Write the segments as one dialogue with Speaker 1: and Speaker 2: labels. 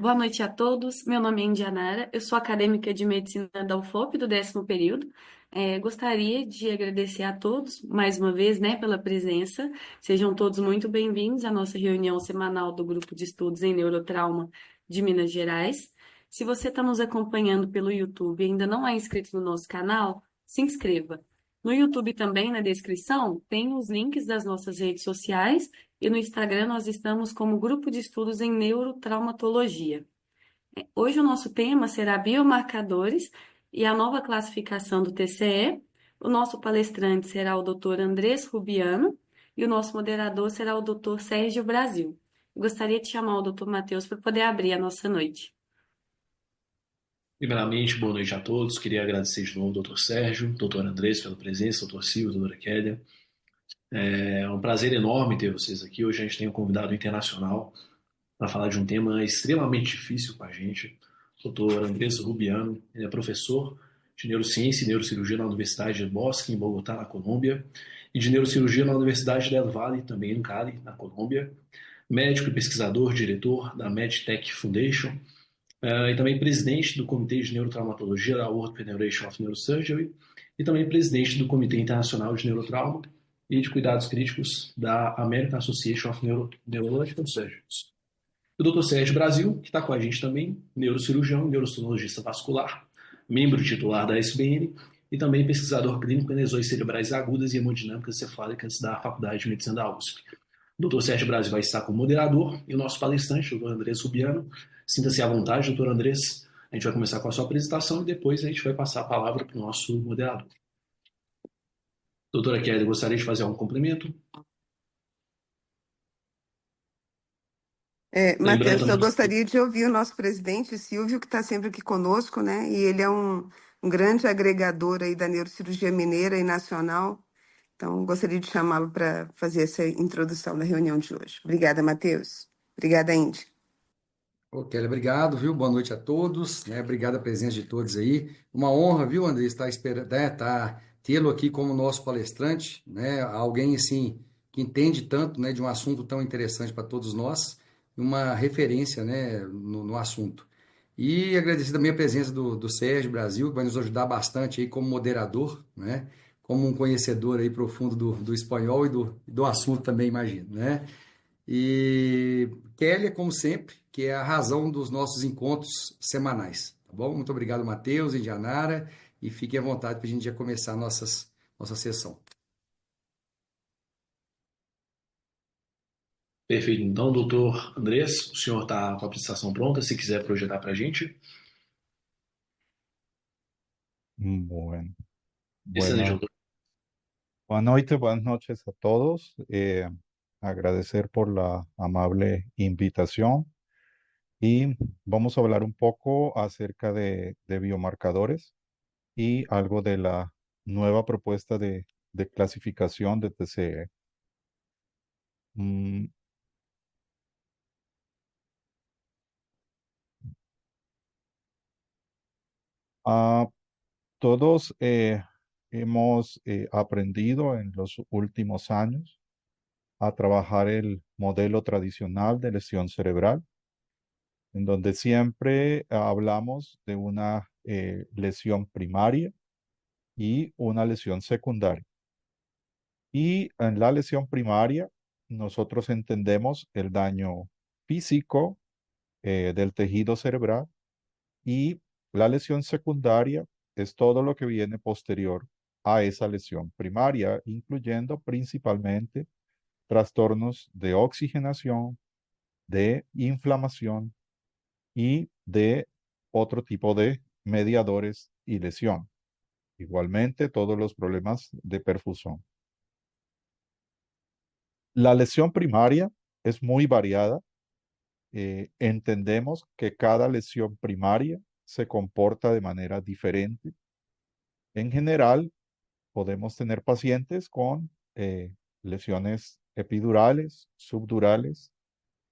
Speaker 1: Boa noite a todos. Meu nome é Indianara, eu sou acadêmica de medicina da UFOP do 10º período. Gostaria de agradecer a todos mais uma vez, né, pela presença. Sejam todos muito bem-vindos à nossa reunião semanal do Grupo de Estudos em Neurotrauma de Minas Gerais. Se você está nos acompanhando pelo YouTube e ainda não é inscrito no nosso canal, se inscreva. No YouTube também, na descrição, tem os links das nossas redes sociais e no Instagram nós estamos como Grupo de Estudos em Neurotraumatologia. Hoje o nosso tema será biomarcadores e a nova classificação do TCE. O nosso palestrante será o Dr. Andrés Rubiano e o nosso moderador será o Dr. Sérgio Brasil. Gostaria de chamar o Dr. Matheus para poder abrir a nossa noite.
Speaker 2: Primeiramente, boa noite a todos. Queria agradecer de novo ao Dr. Sérgio, Dr. Andrés pela presença, Dr. Silvio, Dra. Kélia. É um prazer enorme ter vocês aqui. Hoje a gente tem um convidado internacional para falar de um tema extremamente difícil para a gente, Dr. Andrés Rubiano. Ele é professor de neurociência e neurocirurgia na Universidade de Bosque, em Bogotá, na Colômbia, e de neurocirurgia na Universidade del Valle, também em Cali, na Colômbia. Médico e pesquisador, diretor da MedTech Foundation, e também presidente do Comitê de Neurotraumatologia da World Federation of Neurosurgery e também presidente do Comitê Internacional de Neurotrauma e de Cuidados Críticos da American Association of Neurological Surgeons. O Dr. Sérgio Brasil, que está com a gente também, neurocirurgião, neurologista vascular, membro titular da SBN e também pesquisador clínico em lesões cerebrais agudas e hemodinâmicas cefálicas da Faculdade de Medicina da USP. O doutor Sérgio Brasil vai estar como moderador e o nosso palestrante, o doutor Andrés Rubiano. Sinta-se à vontade, doutor Andrés. A gente vai começar com a sua apresentação e depois a gente vai passar a palavra para o nosso moderador. Doutora Kelly, gostaria de fazer algum complemento? Lembrando
Speaker 3: Matheus, eu
Speaker 2: também que...
Speaker 3: gostaria de ouvir o nosso presidente, Silvio, que está sempre aqui conosco, né? E ele é um grande agregador aí da neurocirurgia mineira e nacional. Então, gostaria de chamá-lo para fazer essa introdução da reunião de hoje. Obrigada, Matheus. Obrigada, Indy.
Speaker 4: Ok, obrigado, viu? Boa noite a todos, né? Obrigado a presença de todos aí. Uma honra, viu, André, estar esperando, né? Tê-lo aqui como nosso palestrante, né? Alguém assim que entende tanto, né, de um assunto tão interessante para todos nós, uma referência, né, no assunto. E agradecer também a presença do Sérgio Brasil, que vai nos ajudar bastante aí como moderador, né? Como um conhecedor aí profundo do espanhol e do assunto também, imagino, né? E Kélia, como sempre, que é a razão dos nossos encontros semanais, tá bom? Muito obrigado, Matheus e Dianara, e fiquem à vontade para a gente já começar a nossa sessão.
Speaker 2: Perfeito. Então, doutor Andrés, o senhor está com a apresentação pronta, se quiser projetar para a gente.
Speaker 5: Bueno,
Speaker 2: Excelente,
Speaker 5: bueno,
Speaker 2: doutor.
Speaker 5: buenas noches a todos. Agradecer por la amable invitación y vamos a hablar un poco acerca de biomarcadores y algo de la nueva propuesta de clasificación de TCE. Mm, ah, Todos hemos aprendido en los últimos años a trabajar el modelo tradicional de lesión cerebral, en donde siempre hablamos de una lesión primaria y una lesión secundaria. Y en la lesión primaria, nosotros entendemos el daño físico del tejido cerebral y la lesión secundaria es todo lo que viene posterior a esa lesión primaria, incluyendo principalmente trastornos de oxigenación, de inflamación y de otro tipo de mediadores y lesión. Igualmente, todos los problemas de perfusión. La lesión primaria es muy variada. Entendemos que cada lesión primaria se comporta de manera diferente. En general, podemos tener pacientes con lesiones epidurales, subdurales,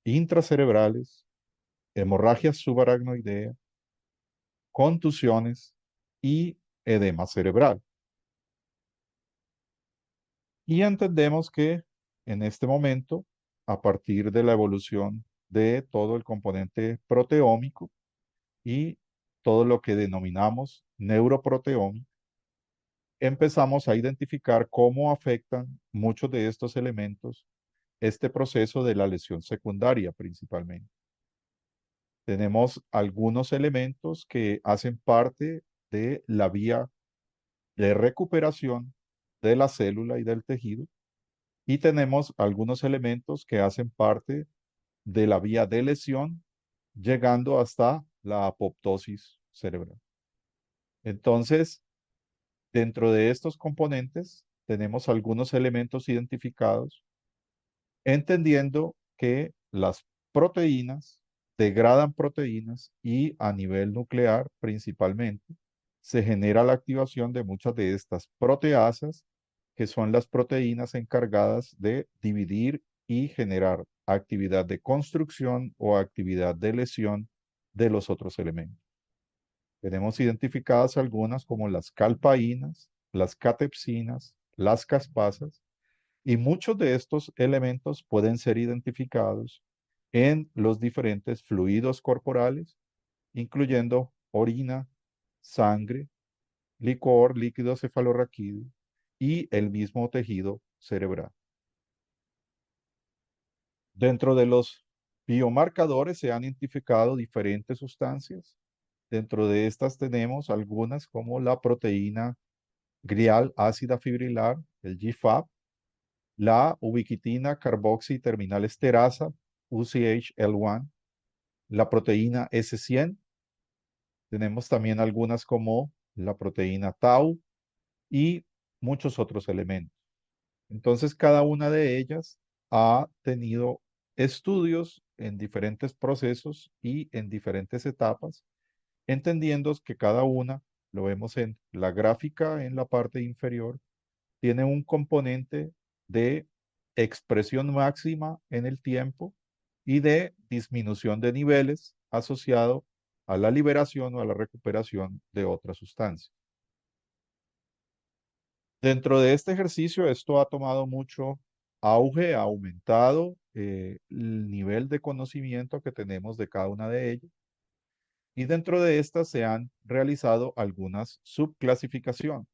Speaker 5: intracerebrales, hemorragia subaracnoidea, contusiones y edema cerebral. Y entendemos que en este momento, a partir de la evolución de todo el componente proteómico y todo lo que denominamos neuroproteómica, empezamos a identificar cómo afectan muchos de estos elementos este proceso de la lesión secundaria principalmente. Tenemos algunos elementos que hacen parte de la vía de recuperación de la célula y del tejido, y tenemos algunos elementos que hacen parte de la vía de lesión, llegando hasta la apoptosis cerebral. Entonces, dentro de estos componentes, tenemos algunos elementos identificados, entendiendo que las proteínas degradan proteínas y a nivel nuclear principalmente se genera la activación de muchas de estas proteasas, que son las proteínas encargadas de dividir y generar actividad de construcción o actividad de lesión de los otros elementos. Tenemos identificadas algunas como las calpaínas, las catepsinas, las caspasas, y muchos de estos elementos pueden ser identificados en los diferentes fluidos corporales, incluyendo orina, sangre, licor, líquido cefalorraquídeo y el mismo tejido cerebral. Dentro de los biomarcadores se han identificado diferentes sustancias. Dentro de estas tenemos algunas como la proteína glial ácida fibrilar, el GFAP, la ubiquitina carboxiterminal esterasa, UCHL1, la proteína S100. Tenemos también algunas como la proteína tau y muchos otros elementos. Entonces, cada una de ellas ha tenido estudios en diferentes procesos y en diferentes etapas, entendiendo que cada una, lo vemos en la gráfica en la parte inferior, tiene un componente de expresión máxima en el tiempo y de disminución de niveles asociado a la liberación o a la recuperación de otras sustancias. Dentro de este ejercicio, esto ha tomado mucho auge, ha aumentado el nivel de conocimiento que tenemos de cada una de ellas. Y dentro de estas se han realizado algunas subclasificaciones.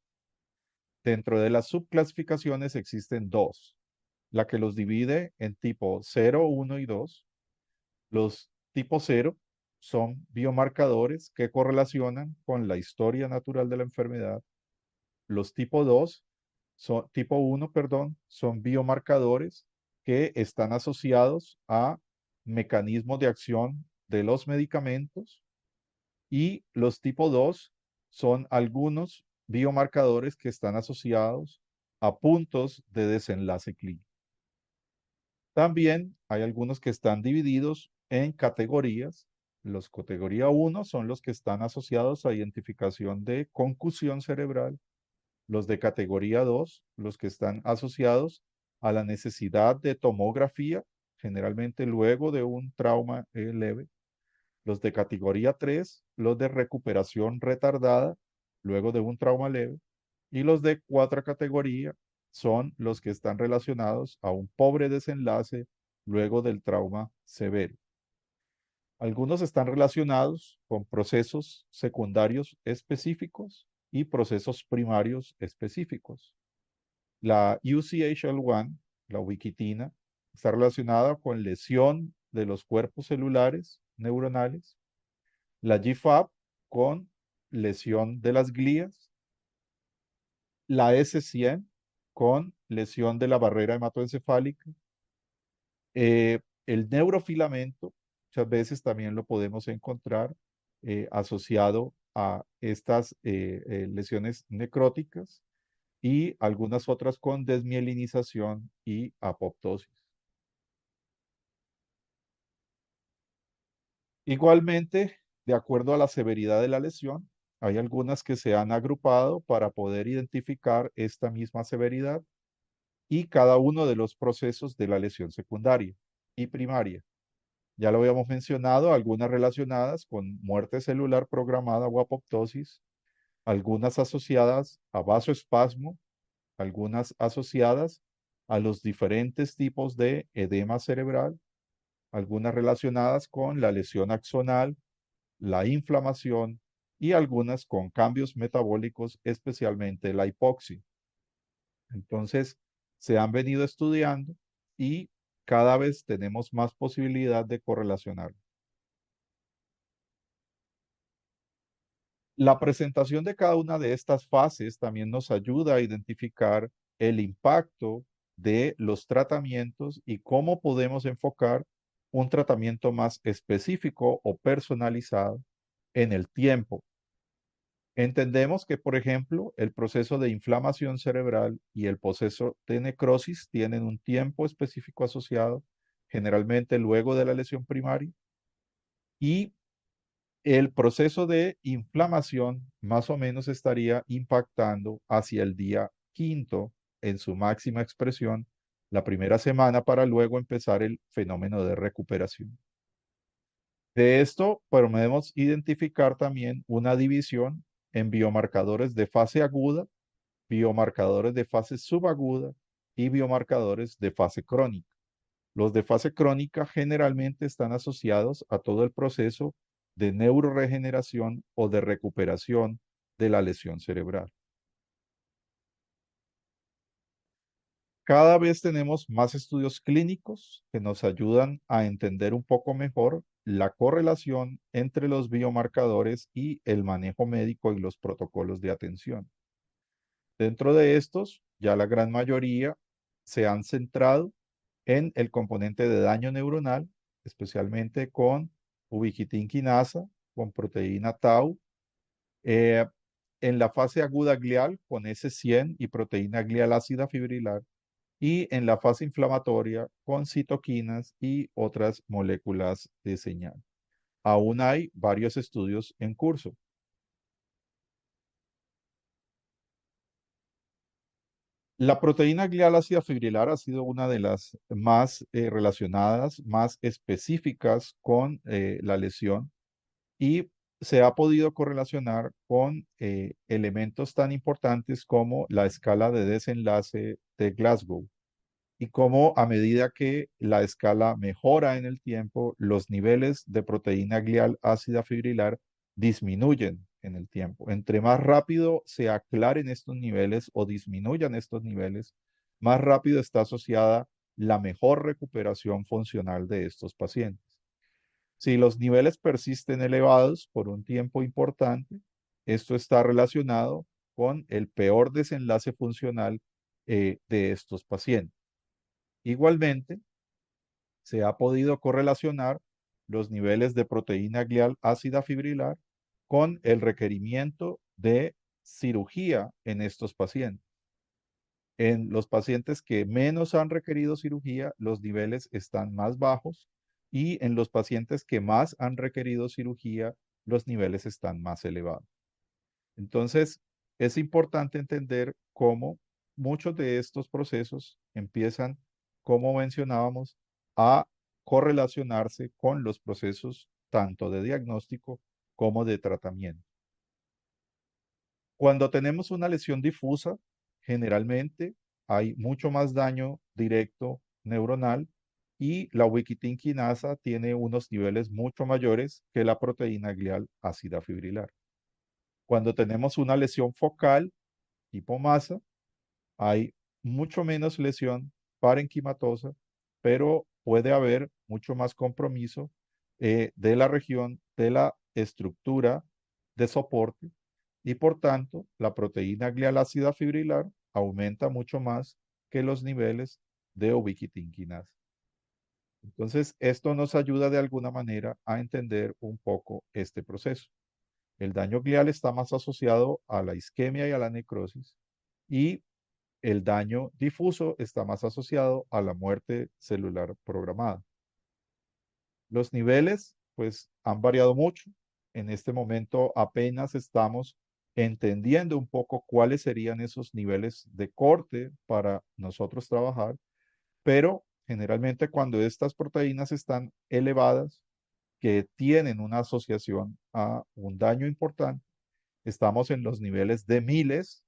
Speaker 5: Dentro de las subclasificaciones existen dos. La que los divide en tipo 0, 1 y 2. Los tipo 0 son biomarcadores que correlacionan con la historia natural de la enfermedad. Los tipo 2 tipo 1, perdón, son biomarcadores que están asociados a mecanismos de acción de los medicamentos, y los tipo 2 son algunos biomarcadores que están asociados a puntos de desenlace clínico. También hay algunos que están divididos en categorías. Los categoría 1 son los que están asociados a identificación de concusión cerebral. Los de categoría 2, los que están asociados a la necesidad de tomografía, generalmente luego de un trauma leve. Los de categoría 3, los de recuperación retardada, luego de un trauma leve. Y los de 4 categoría son los que están relacionados a un pobre desenlace luego del trauma severo. Algunos están relacionados con procesos secundarios específicos y procesos primarios específicos. La UCHL1, la ubiquitina, está relacionada con lesión de los cuerpos celulares neuronales. La GFAP con lesión de las glías. La S100 con lesión de la barrera hematoencefálica. El neurofilamento, muchas veces también lo podemos encontrar asociado a estas lesiones necróticas, y algunas otras con desmielinización y apoptosis. Igualmente, de acuerdo a la severidad de la lesión, hay algunas que se han agrupado para poder identificar esta misma severidad y cada uno de los procesos de la lesión secundaria y primaria. Ya lo habíamos mencionado, algunas relacionadas con muerte celular programada o apoptosis, algunas asociadas a vasoespasmo, algunas asociadas a los diferentes tipos de edema cerebral, algunas relacionadas con la lesión axonal, la inflamación y algunas con cambios metabólicos, especialmente la hipoxia. Entonces, se han venido estudiando y cada vez tenemos más posibilidad de correlacionar. La presentación de cada una de estas fases también nos ayuda a identificar el impacto de los tratamientos y cómo podemos enfocar un tratamiento más específico o personalizado en el tiempo. Entendemos que, por ejemplo, el proceso de inflamación cerebral y el proceso de necrosis tienen un tiempo específico asociado, generalmente luego de la lesión primaria, y el proceso de inflamación más o menos estaría impactando hacia el día quinto en su máxima expresión, la primera semana para luego empezar el fenómeno de recuperación. De esto podemos identificar también una división en biomarcadores de fase aguda, biomarcadores de fase subaguda y biomarcadores de fase crónica. Los de fase crónica generalmente están asociados a todo el proceso de neuroregeneración o de recuperación de la lesión cerebral. Cada vez tenemos más estudios clínicos que nos ayudan a entender un poco mejor la correlación entre los biomarcadores y el manejo médico y los protocolos de atención. Dentro de estos, ya la gran mayoría se han centrado en el componente de daño neuronal, especialmente con ubiquitina quinasa, con proteína tau, eh, en la fase aguda glial con S100 y proteína glial ácida fibrilar, y en la fase inflamatoria con citoquinas y otras moléculas de señal. Aún hay varios estudios en curso. La proteína glial ácida fibrilar ha sido una de las más relacionadas, más específicas con la lesión y se ha podido correlacionar con elementos tan importantes como la escala de desenlace de Glasgow y cómo a medida que la escala mejora en el tiempo, los niveles de proteína glial ácida fibrilar disminuyen en el tiempo. Entre más rápido se aclaren estos niveles o disminuyan estos niveles, más rápido está asociada la mejor recuperación funcional de estos pacientes. Si los niveles persisten elevados por un tiempo importante, esto está relacionado con el peor desenlace funcional de estos pacientes. Igualmente, se ha podido correlacionar los niveles de proteína glial ácida fibrilar con el requerimiento de cirugía en estos pacientes. En los pacientes que menos han requerido cirugía, los niveles están más bajos y en los pacientes que más han requerido cirugía, los niveles están más elevados. Entonces, es importante entender cómo muchos de estos procesos empiezan, como mencionábamos, a correlacionarse con los procesos tanto de diagnóstico como de tratamiento. Cuando tenemos una lesión difusa, generalmente hay mucho más daño directo neuronal y la ubiquitina quinasa tiene unos niveles mucho mayores que la proteína glial ácida fibrilar. Cuando tenemos una lesión focal tipo masa, hay mucho menos lesión parenquimatosa, pero puede haber mucho más compromiso de la región de la estructura de soporte y por tanto la proteína glial ácida fibrilar aumenta mucho más que los niveles de ubiquitina quinasa. Entonces, esto nos ayuda de alguna manera a entender un poco este proceso. El daño glial está más asociado a la isquemia y a la necrosis y el daño difuso está más asociado a la muerte celular programada. Los niveles, pues, han variado mucho. En este momento apenas estamos entendiendo un poco cuáles serían esos niveles de corte para nosotros trabajar, pero generalmente cuando estas proteínas están elevadas, que tienen una asociación a un daño importante, estamos en los niveles de miles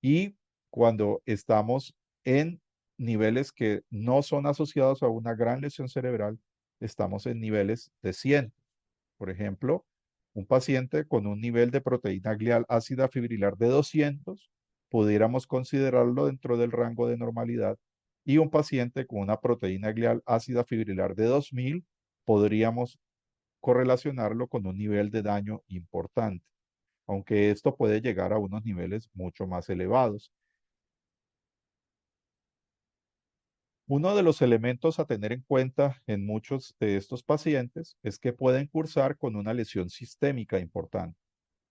Speaker 5: y cuando estamos en niveles que no son asociados a una gran lesión cerebral, estamos en niveles de 100. Por ejemplo, un paciente con un nivel de proteína glial ácida fibrilar de 200, pudiéramos considerarlo dentro del rango de normalidad, y un paciente con una proteína glial ácida fibrilar de 2000, podríamos correlacionarlo con un nivel de daño importante, aunque esto puede llegar a unos niveles mucho más elevados. Uno de los elementos a tener en cuenta en muchos de estos pacientes es que pueden cursar con una lesión sistémica importante,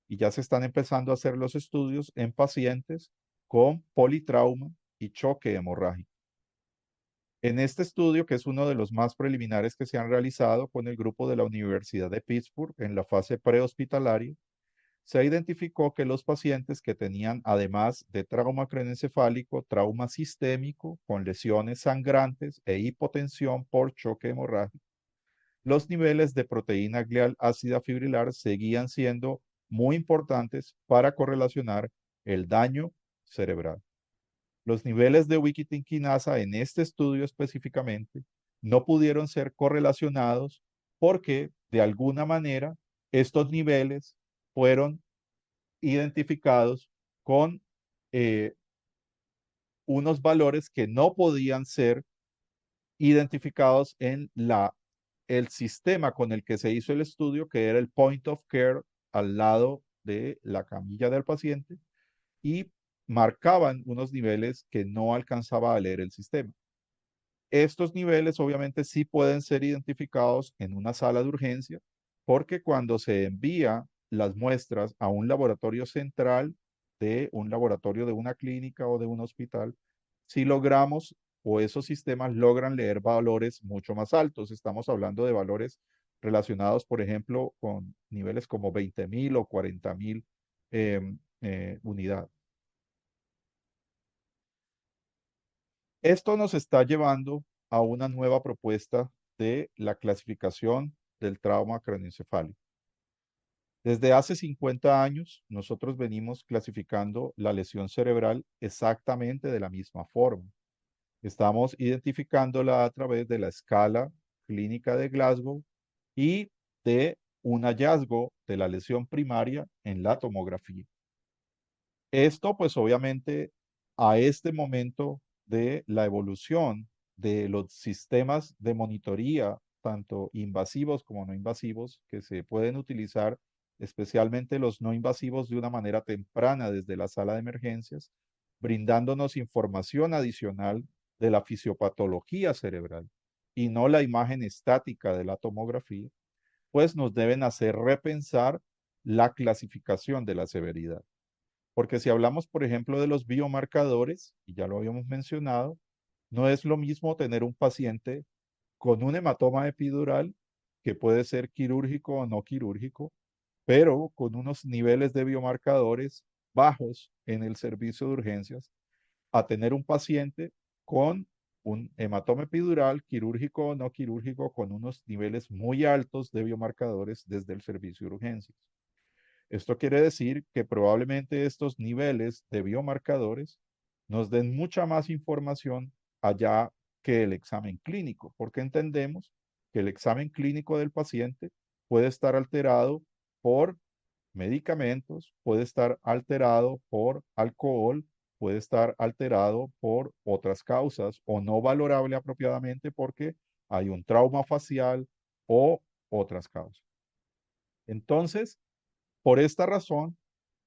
Speaker 5: y ya se están empezando a hacer los estudios en pacientes con politrauma y choque hemorrágico. En este estudio, que es uno de los más preliminares que se han realizado con el grupo de la Universidad de Pittsburgh en la fase prehospitalaria, se identificó que los pacientes que tenían, además de trauma craneoencefálico, trauma sistémico con lesiones sangrantes e hipotensión por choque hemorrágico, los niveles de proteína glial ácida fibrilar seguían siendo muy importantes para correlacionar el daño cerebral. Los niveles de ubiquitinquinasa en este estudio específicamente no pudieron ser correlacionados porque, de alguna manera, estos niveles fueron identificados con eh, unos valores que no podían ser identificados en el sistema con el que se hizo el estudio, que era el point of care al lado de la camilla del paciente, y marcaban unos niveles que no alcanzaba a leer el sistema. Estos niveles obviamente sí pueden ser identificados en una sala de urgencia, porque cuando se envía las muestras a un laboratorio central de un laboratorio de una clínica o de un hospital, si logramos, o esos sistemas logran leer valores mucho más altos. Estamos hablando de valores relacionados, por ejemplo, con niveles como 20.000 o 40.000 unidades. Esto nos está llevando a una nueva propuesta de la clasificación del trauma craneoencefálico. Desde hace 50 años, nosotros venimos clasificando la lesión cerebral exactamente de la misma forma. Estamos identificándola a través de la escala clínica de Glasgow y de un hallazgo de la lesión primaria en la tomografía. Esto, pues obviamente, a este momento de la evolución de los sistemas de monitoría, tanto invasivos como no invasivos, que se pueden utilizar, especialmente los no invasivos, de una manera temprana desde la sala de emergencias, brindándonos información adicional de la fisiopatología cerebral y no la imagen estática de la tomografía, pues nos deben hacer repensar la clasificación de la severidad. Porque si hablamos, por ejemplo, de los biomarcadores, y ya lo habíamos mencionado, no es lo mismo tener un paciente con un hematoma epidural, que puede ser quirúrgico o no quirúrgico, pero con unos niveles de biomarcadores bajos en el servicio de urgencias, a tener un paciente con un hematoma epidural, quirúrgico o no quirúrgico, con unos niveles muy altos de biomarcadores desde el servicio de urgencias. Esto quiere decir que probablemente estos niveles de biomarcadores nos den mucha más información allá que el examen clínico, porque entendemos que el examen clínico del paciente puede estar alterado por medicamentos, puede estar alterado por alcohol, puede estar alterado por otras causas o no valorable apropiadamente porque hay un trauma facial o otras causas. Entonces, por esta razón,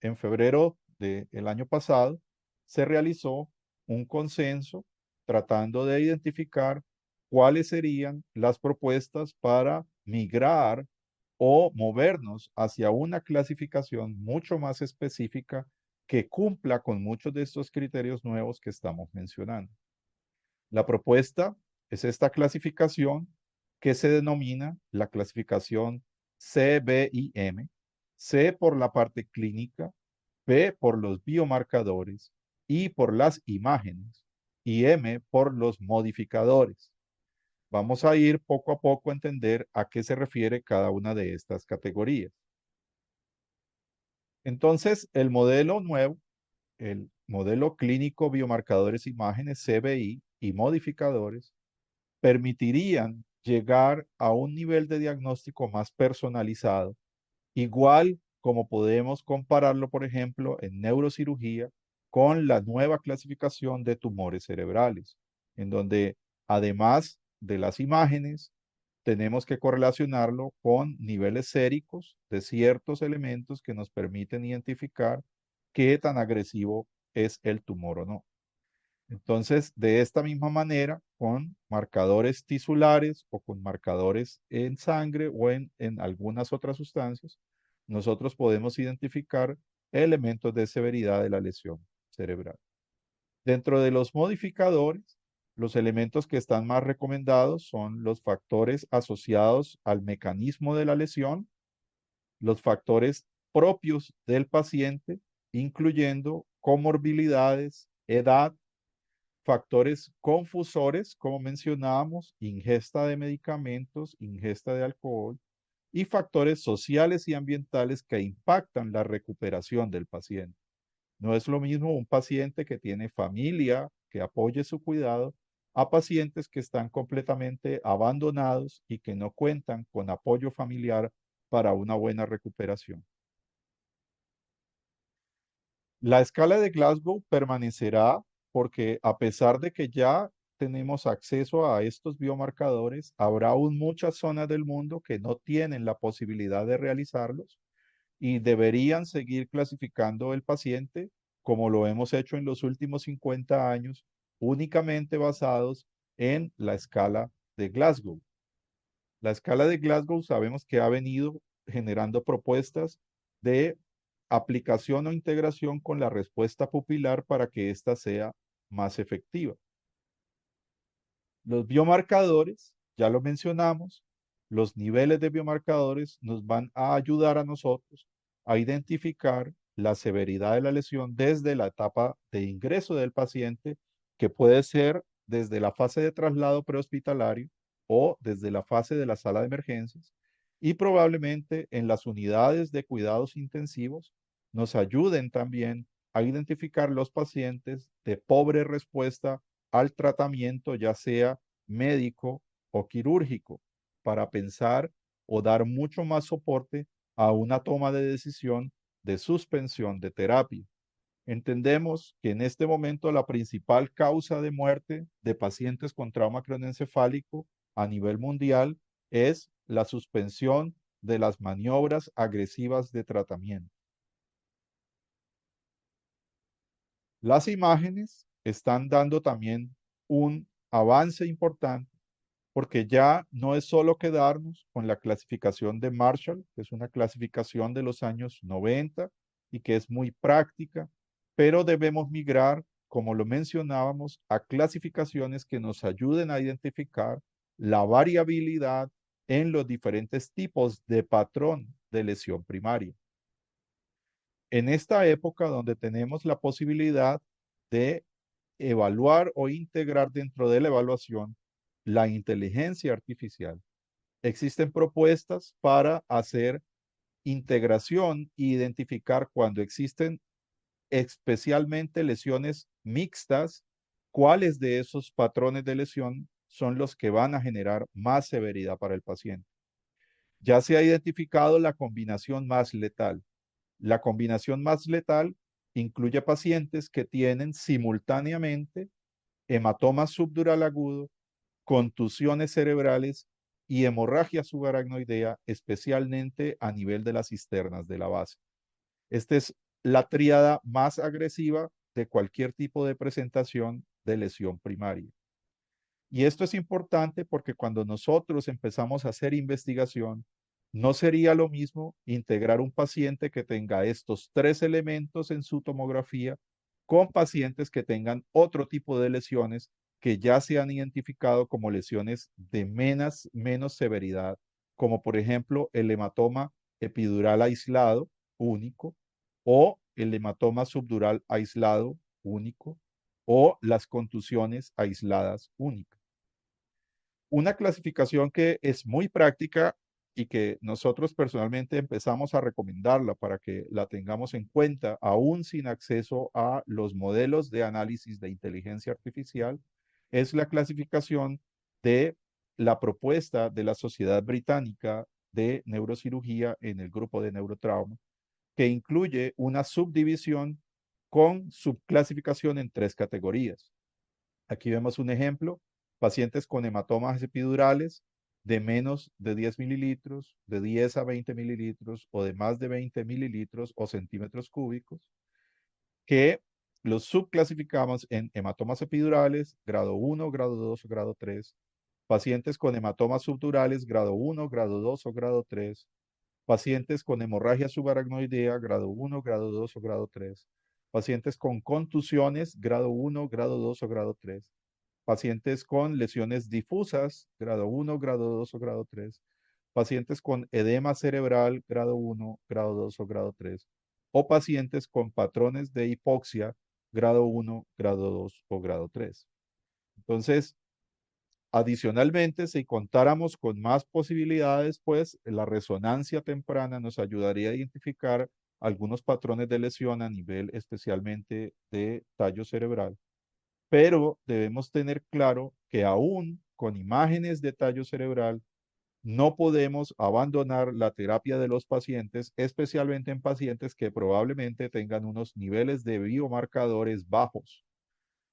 Speaker 5: en febrero del año pasado, se realizó un consenso tratando de identificar cuáles serían las propuestas para migrar o movernos hacia una clasificación mucho más específica que cumpla con muchos de estos criterios nuevos que estamos mencionando. La propuesta es esta clasificación que se denomina la clasificación CBIM. C por la parte clínica, B por los biomarcadores, I por las imágenes y M por los modificadores. Vamos a ir poco a poco a entender a qué se refiere cada una de estas categorías. Entonces, el modelo nuevo, el modelo clínico biomarcadores imágenes CBI y modificadores, permitirían llegar a un nivel de diagnóstico más personalizado, igual como podemos compararlo, por ejemplo, en neurocirugía con la nueva clasificación de tumores cerebrales, en donde además de las imágenes, tenemos que correlacionarlo con niveles séricos de ciertos elementos que nos permiten identificar qué tan agresivo es el tumor o no. Entonces, de esta misma manera, con marcadores tisulares o con marcadores en sangre o en algunas otras sustancias, nosotros podemos identificar elementos de severidad de la lesión cerebral. Dentro de los modificadores, los elementos que están más recomendados son los factores asociados al mecanismo de la lesión, los factores propios del paciente, incluyendo comorbilidades, edad, factores confusores, como mencionábamos, ingesta de medicamentos, ingesta de alcohol, y factores sociales y ambientales que impactan la recuperación del paciente. No es lo mismo un paciente que tiene familia que apoye su cuidado a pacientes que están completamente abandonados y que no cuentan con apoyo familiar para una buena recuperación. La escala de Glasgow permanecerá porque a pesar de que ya tenemos acceso a estos biomarcadores, habrá aún muchas zonas del mundo que no tienen la posibilidad de realizarlos y deberían seguir clasificando el paciente como lo hemos hecho en los últimos 50 años, únicamente basados en la escala de Glasgow. La escala de Glasgow sabemos que ha venido generando propuestas de aplicación o integración con la respuesta pupilar para que ésta sea más efectiva. Los biomarcadores, ya lo mencionamos, los niveles de biomarcadores nos van a ayudar a nosotros a identificar la severidad de la lesión desde la etapa de ingreso del paciente, que puede ser desde la fase de traslado prehospitalario o desde la fase de la sala de emergencias, y probablemente en las unidades de cuidados intensivos nos ayuden también a identificar los pacientes de pobre respuesta al tratamiento, ya sea médico o quirúrgico, para pensar o dar mucho más soporte a una toma de decisión de suspensión de terapia. Entendemos que en este momento la principal causa de muerte de pacientes con trauma craneoencefálico a nivel mundial es la suspensión de las maniobras agresivas de tratamiento. Las imágenes están dando también un avance importante porque ya no es solo quedarnos con la clasificación de Marshall, que es una clasificación de los años 90 y que es muy práctica, pero debemos migrar, como lo mencionábamos, a clasificaciones que nos ayuden a identificar la variabilidad en los diferentes tipos de patrón de lesión primaria. En esta época donde tenemos la posibilidad de evaluar o integrar dentro de la evaluación la inteligencia artificial, existen propuestas para hacer integración e identificar cuando existen especialmente lesiones mixtas, cuáles de esos patrones de lesión son los que van a generar más severidad para el paciente. Ya se ha identificado la combinación más letal. La combinación más letal incluye pacientes que tienen simultáneamente hematoma subdural agudo, contusiones cerebrales y hemorragia subaracnoidea, especialmente a nivel de las cisternas de la base. Esta es la tríada más agresiva de cualquier tipo de presentación de lesión primaria. Y esto es importante porque cuando nosotros empezamos a hacer investigación, no sería lo mismo integrar un paciente que tenga estos tres elementos en su tomografía con pacientes que tengan otro tipo de lesiones que ya se han identificado como lesiones de menos severidad, como por ejemplo el hematoma epidural aislado único o el hematoma subdural aislado único o las contusiones aisladas únicas. Una clasificación que es muy práctica y que nosotros personalmente empezamos a recomendarla para que la tengamos en cuenta, aún sin acceso a los modelos de análisis de inteligencia artificial, es la clasificación de la propuesta de la Sociedad Británica de Neurocirugía en el grupo de neurotrauma, que incluye una subdivisión con subclasificación en 3 categorías. Aquí vemos un ejemplo: pacientes con hematomas epidurales de menos de 10 mililitros, de 10 a 20 mililitros o de más de 20 mililitros o centímetros cúbicos, que los subclasificamos en hematomas epidurales, grado 1, grado 2 o grado 3, pacientes con hematomas subdurales, grado 1, grado 2 o grado 3, pacientes con hemorragia subaracnoidea, grado 1, grado 2 o grado 3, pacientes con contusiones, grado 1, grado 2 o grado 3, pacientes con lesiones difusas, grado 1, grado 2 o grado 3, pacientes con edema cerebral, grado 1, grado 2 o grado 3, o pacientes con patrones de hipoxia, grado 1, grado 2 o grado 3. Entonces, adicionalmente, si contáramos con más posibilidades, pues la resonancia temprana nos ayudaría a identificar algunos patrones de lesión a nivel especialmente de tallo cerebral, pero debemos tener claro que aún con imágenes de tallo cerebral no podemos abandonar la terapia de los pacientes, especialmente en pacientes que probablemente tengan unos niveles de biomarcadores bajos,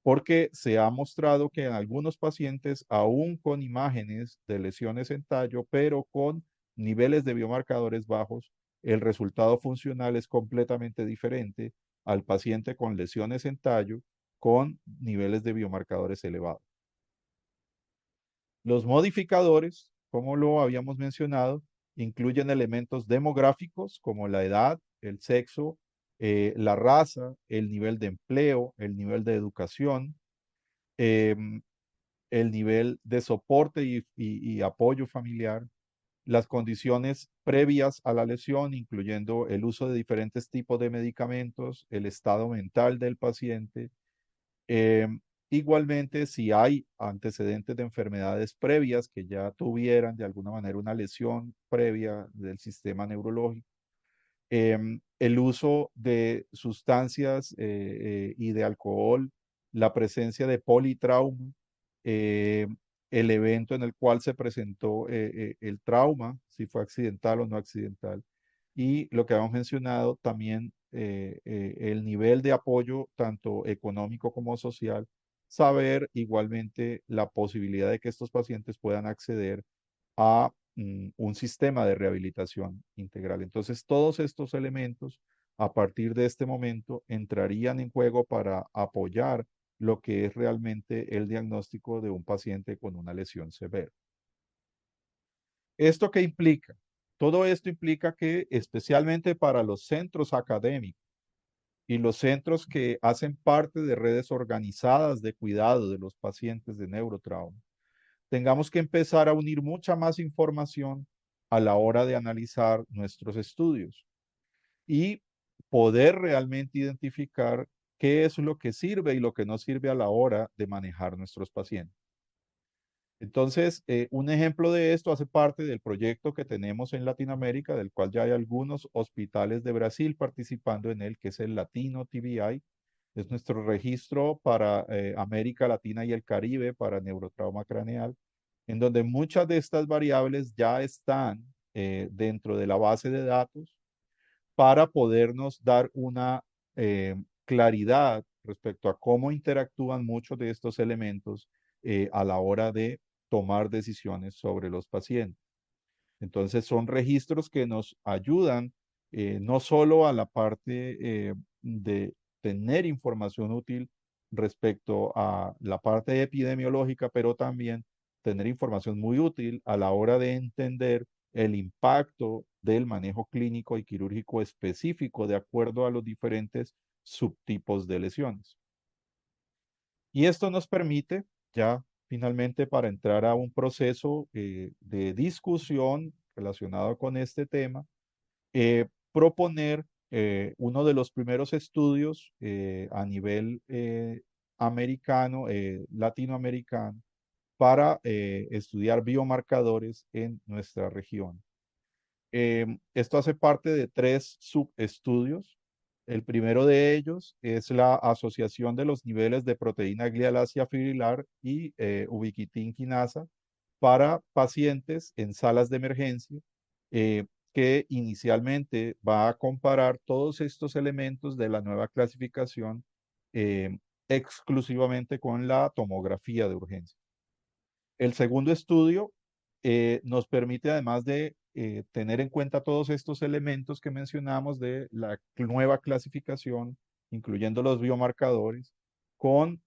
Speaker 5: porque se ha mostrado que en algunos pacientes, aún con imágenes de lesiones en tallo, pero con niveles de biomarcadores bajos, el resultado funcional es completamente diferente al paciente con lesiones en tallo con niveles de biomarcadores elevados. Los modificadores, como lo habíamos mencionado, incluyen elementos demográficos como la edad, el sexo, la raza, el nivel de empleo, el nivel de educación, em, el nivel de soporte y apoyo familiar, las condiciones previas a la lesión, incluyendo el uso de diferentes tipos de medicamentos, el estado mental del paciente. Igualmente, si hay antecedentes de enfermedades previas que ya tuvieran de alguna manera una lesión previa del sistema neurológico, el uso de sustancias y de alcohol, la presencia de politrauma, eh, el evento en el cual se presentó el trauma, si fue accidental o no accidental, y lo que habíamos mencionado también, el nivel de apoyo tanto económico como social, saber igualmente la posibilidad de que estos pacientes puedan acceder a un sistema de rehabilitación integral. Entonces, todos estos elementos a partir de este momento entrarían en juego para apoyar lo que es realmente el diagnóstico de un paciente con una lesión severa. ¿Esto qué implica? Todo esto implica que especialmente para los centros académicos y los centros que hacen parte de redes organizadas de cuidado de los pacientes de neurotrauma, tengamos que empezar a unir mucha más información a la hora de analizar nuestros estudios y poder realmente identificar qué es lo que sirve y lo que no sirve a la hora de manejar nuestros pacientes. Entonces, un ejemplo de esto hace parte del proyecto que tenemos en Latinoamérica, del cual ya hay algunos hospitales de Brasil participando en él, que es el Latino TBI. Es nuestro registro para América Latina y el Caribe para neurotrauma craneal, en donde muchas de estas variables ya están dentro de la base de datos para podernos dar una claridad respecto a cómo interactúan muchos de estos elementos a la hora de tomar decisiones sobre los pacientes. Entonces son registros que nos ayudan no solo a la parte de tener información útil respecto a la parte epidemiológica, pero también tener información muy útil a la hora de entender el impacto del manejo clínico y quirúrgico específico de acuerdo a los diferentes subtipos de lesiones. Y esto nos permite ya finalmente para entrar a un proceso de discusión relacionado con este tema, proponer uno de los primeros estudios a nivel americano, latinoamericano, para estudiar biomarcadores en nuestra región. Esto hace parte de 3 subestudios. El primero de ellos es la asociación de los niveles de proteína glial ácida fibrilar y ubiquitina quinasa para pacientes en salas de emergencia, eh, que inicialmente va a comparar todos estos elementos de la nueva clasificación eh, exclusivamente con la tomografía de urgencia. El segundo estudio nos permite, además de tener en cuenta todos estos elementos que mencionamos de la nueva clasificación, incluyendo los biomarcadores, con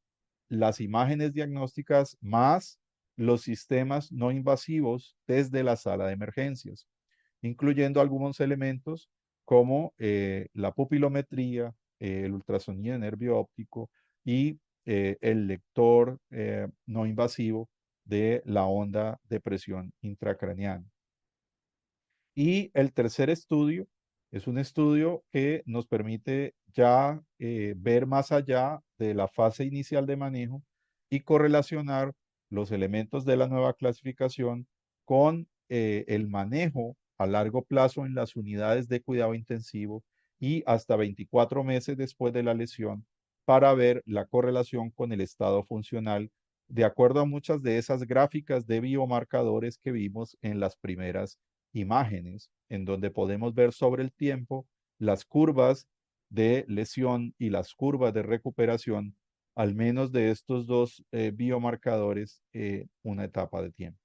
Speaker 5: las imágenes diagnósticas más los sistemas no invasivos desde la sala de emergencias, incluyendo algunos elementos como la pupilometría, el ultrasonido de nervio óptico y el lector no invasivo de la onda de presión intracraneana. Y el tercer estudio es un estudio que nos permite ya ver más allá de la fase inicial de manejo y correlacionar los elementos de la nueva clasificación con el manejo a largo plazo en las unidades de cuidado intensivo y hasta 24 meses después de la lesión para ver la correlación con el estado funcional de acuerdo a muchas de esas gráficas de biomarcadores que vimos en las primeras imágenes, en donde podemos ver sobre el tiempo las curvas de lesión y las curvas de recuperación, al menos de estos dos biomarcadores, una etapa de tiempo.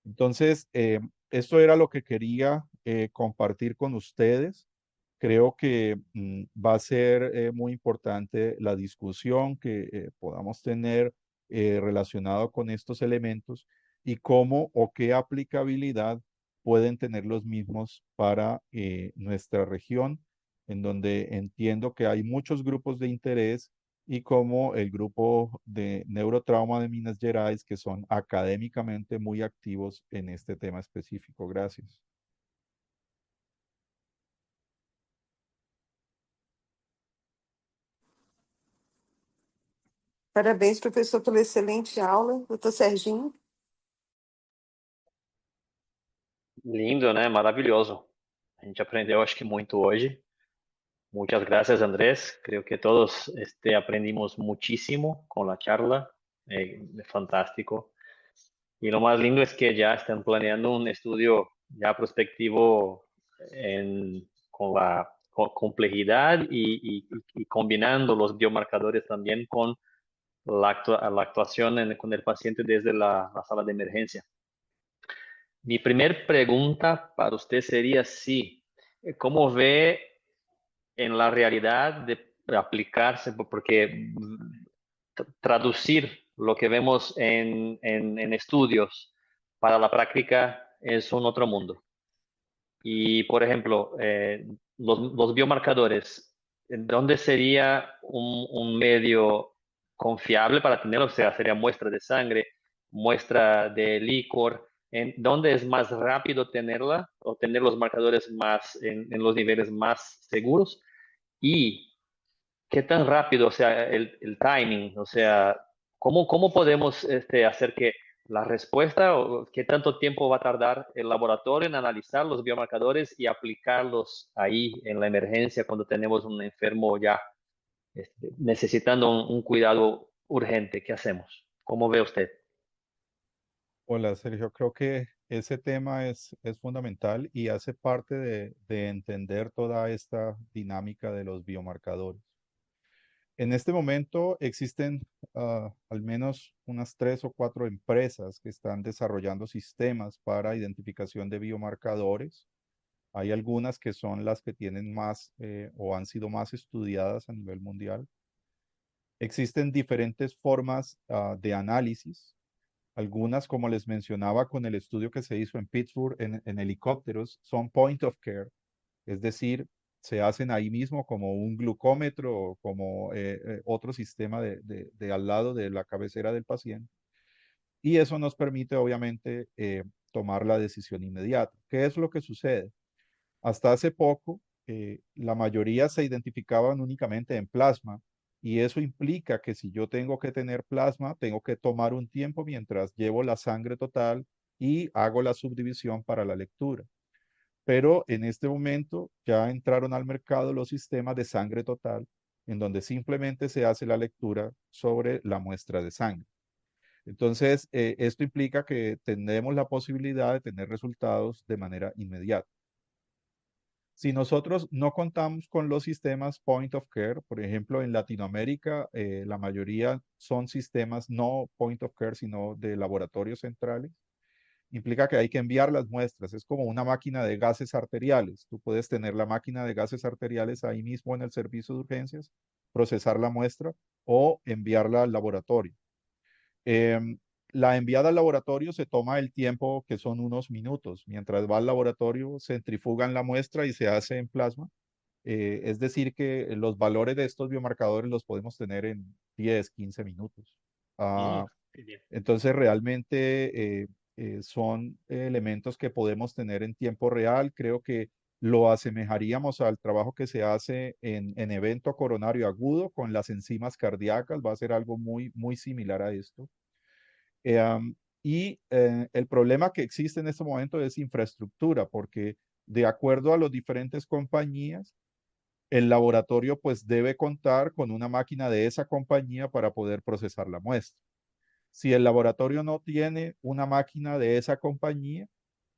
Speaker 5: Entonces, esto era lo que quería compartir con ustedes. Creo que va a ser muy importante la discusión que podamos tener relacionado con estos elementos y cómo o qué aplicabilidad pueden tener los mismos para nuestra región, en donde entiendo que hay muchos grupos de interés y como el grupo de neurotrauma de Minas Gerais, que son académicamente muy activos en este tema específico. Gracias.
Speaker 3: Parabéns, professor, pela excelente aula. Doutor Serginho.
Speaker 2: Lindo, né? Maravilhoso. A gente aprendeu, acho que muito hoje. Muchas gracias, Andrés. Creo que todos aprendimos muchísimo con la charla. Fantástico. Y lo más lindo es que ya están planeando un estudio ya prospectivo con la complejidad y combinando los biomarcadores también con la actuación con el paciente desde la sala de emergencia. Mi primer pregunta para usted sería si, ¿cómo ve en la realidad de aplicarse? Porque traducir lo que vemos en estudios para la práctica es un otro mundo. Y, por ejemplo, los biomarcadores, ¿dónde sería un medio confiable para tenerlo? O sea, sería muestra de sangre, muestra de licor. ¿En dónde es más rápido tenerla o tener los marcadores más en los niveles más seguros? Y qué tan rápido, o sea, el timing, o sea, ¿cómo podemos hacer que la respuesta o qué tanto tiempo va a tardar el laboratorio en analizar los biomarcadores y aplicarlos ahí en la emergencia cuando tenemos un enfermo ya necesitando un cuidado urgente? ¿Qué hacemos? ¿Cómo ve usted?
Speaker 5: Hola, Sergio. Creo que ese tema es fundamental y hace parte de entender toda esta dinámica de los biomarcadores. En este momento existen al menos unas 3 o 4 empresas que están desarrollando sistemas para identificación de biomarcadores. Hay algunas que son las que tienen más o han sido más estudiadas a nivel mundial. Existen diferentes formas de análisis. Algunas, como les mencionaba con el estudio que se hizo en Pittsburgh en helicópteros, son point of care, es decir, se hacen ahí mismo como un glucómetro o como otro sistema de al lado de la cabecera del paciente. Y eso nos permite, obviamente, tomar la decisión inmediata. ¿Qué es lo que sucede? Hasta hace poco, la mayoría se identificaban únicamente en plasma y eso implica que si yo tengo que tener plasma, tengo que tomar un tiempo mientras llevo la sangre total y hago la subdivisión para la lectura. Pero en este momento ya entraron al mercado los sistemas de sangre total, en donde simplemente se hace la lectura sobre la muestra de sangre. Entonces, esto implica que tenemos la posibilidad de tener resultados de manera inmediata. Si nosotros no contamos con los sistemas point of care, por ejemplo, en Latinoamérica, la mayoría son sistemas no point of care, sino de laboratorios centrales, implica que hay que enviar las muestras. Es como una máquina de gases arteriales. Tú puedes tener la máquina de gases arteriales ahí mismo en el servicio de urgencias, procesar la muestra o enviarla al laboratorio. Em, la enviada al laboratorio se toma el tiempo que son unos minutos. Mientras va al laboratorio, centrifugan la muestra y se hace en plasma. Es decir, que los valores de estos biomarcadores los podemos tener en 10, 15 minutos. Ah,
Speaker 2: Qué bien.
Speaker 5: entonces, realmente son elementos que podemos tener en tiempo real. Creo que lo asemejaríamos al trabajo que se hace en evento coronario agudo con las enzimas cardíacas. Va a ser algo muy, muy similar a esto. El problema que existe en este momento es infraestructura, porque de acuerdo a las diferentes compañías, el laboratorio pues debe contar con una máquina de esa compañía para poder procesar la muestra. Si el laboratorio no tiene una máquina de esa compañía,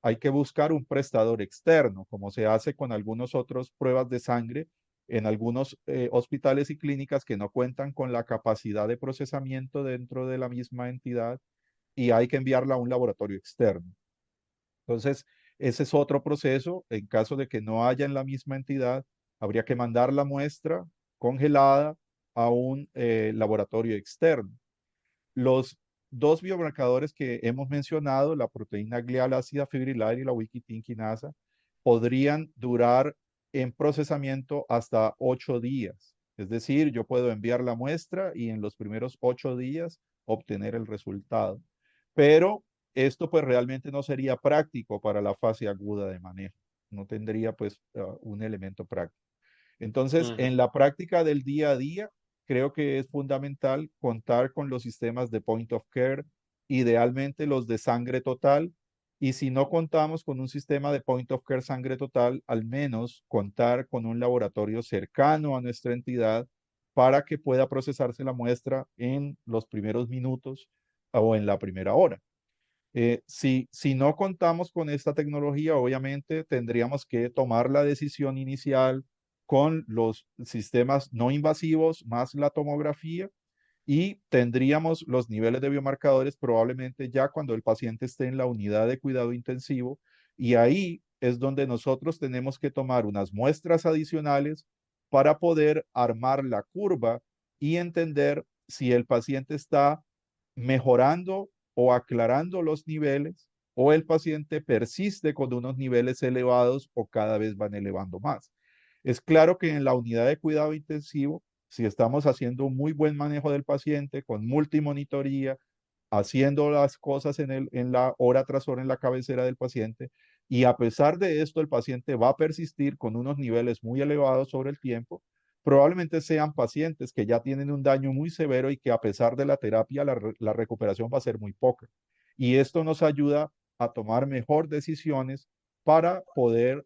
Speaker 5: hay que buscar un prestador externo, como se hace con algunas otras pruebas de sangre en algunos hospitales y clínicas que no cuentan con la capacidad de procesamiento dentro de la misma entidad y hay que enviarla a un laboratorio externo. Entonces, ese es otro proceso. En caso de que no haya en la misma entidad, habría que mandar la muestra congelada a un laboratorio externo. Los dos biomarcadores que hemos mencionado, la proteína glial ácida fibrilar y la ubiquitinquinasa, podrían durar en procesamiento hasta 8 días. Es decir, yo puedo enviar la muestra y en los primeros 8 días obtener el resultado. Pero esto pues realmente no sería práctico para la fase aguda de manejo. No tendría pues un elemento práctico. Entonces,
Speaker 2: Uhum.
Speaker 5: en la práctica del día a día, creo que es fundamental contar con los sistemas de point of care, idealmente los de sangre total. Y si no contamos con un sistema de point of care sangre total, al menos contar con un laboratorio cercano a nuestra entidad para que pueda procesarse la muestra en los primeros minutos o en la primera hora. Si no contamos con esta tecnología, obviamente tendríamos que tomar la decisión inicial con los sistemas no invasivos más la tomografía y tendríamos los niveles de biomarcadores probablemente ya cuando el paciente esté en la unidad de cuidado intensivo y ahí es donde nosotros tenemos que tomar unas muestras adicionales para poder armar la curva y entender si el paciente está mejorando o aclarando los niveles o el paciente persiste con unos niveles elevados o cada vez van elevando más. Es claro que en la unidad de cuidado intensivo, si estamos haciendo un muy buen manejo del paciente con multimonitoría, haciendo las cosas en la hora tras hora en la cabecera del paciente, y a pesar de esto el paciente va a persistir con unos niveles muy elevados sobre el tiempo, probablemente sean pacientes que ya tienen un daño muy severo y que a pesar de la terapia la recuperación va a ser muy poca. Y esto nos ayuda a tomar mejor decisiones para poder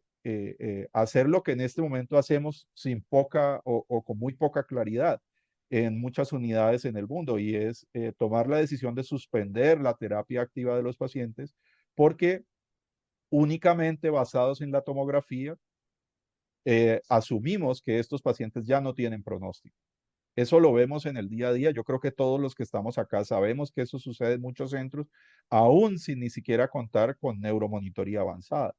Speaker 5: hacer lo que en este momento hacemos sin poca o con muy poca claridad en muchas unidades en el mundo y es tomar la decisión de suspender la terapia activa de los pacientes porque únicamente basados en la tomografía asumimos que estos pacientes ya no tienen pronóstico. Eso lo vemos en el día a día. Yo creo que todos los que estamos acá sabemos que eso sucede en muchos centros, aún sin ni siquiera contar con neuromonitoría avanzada.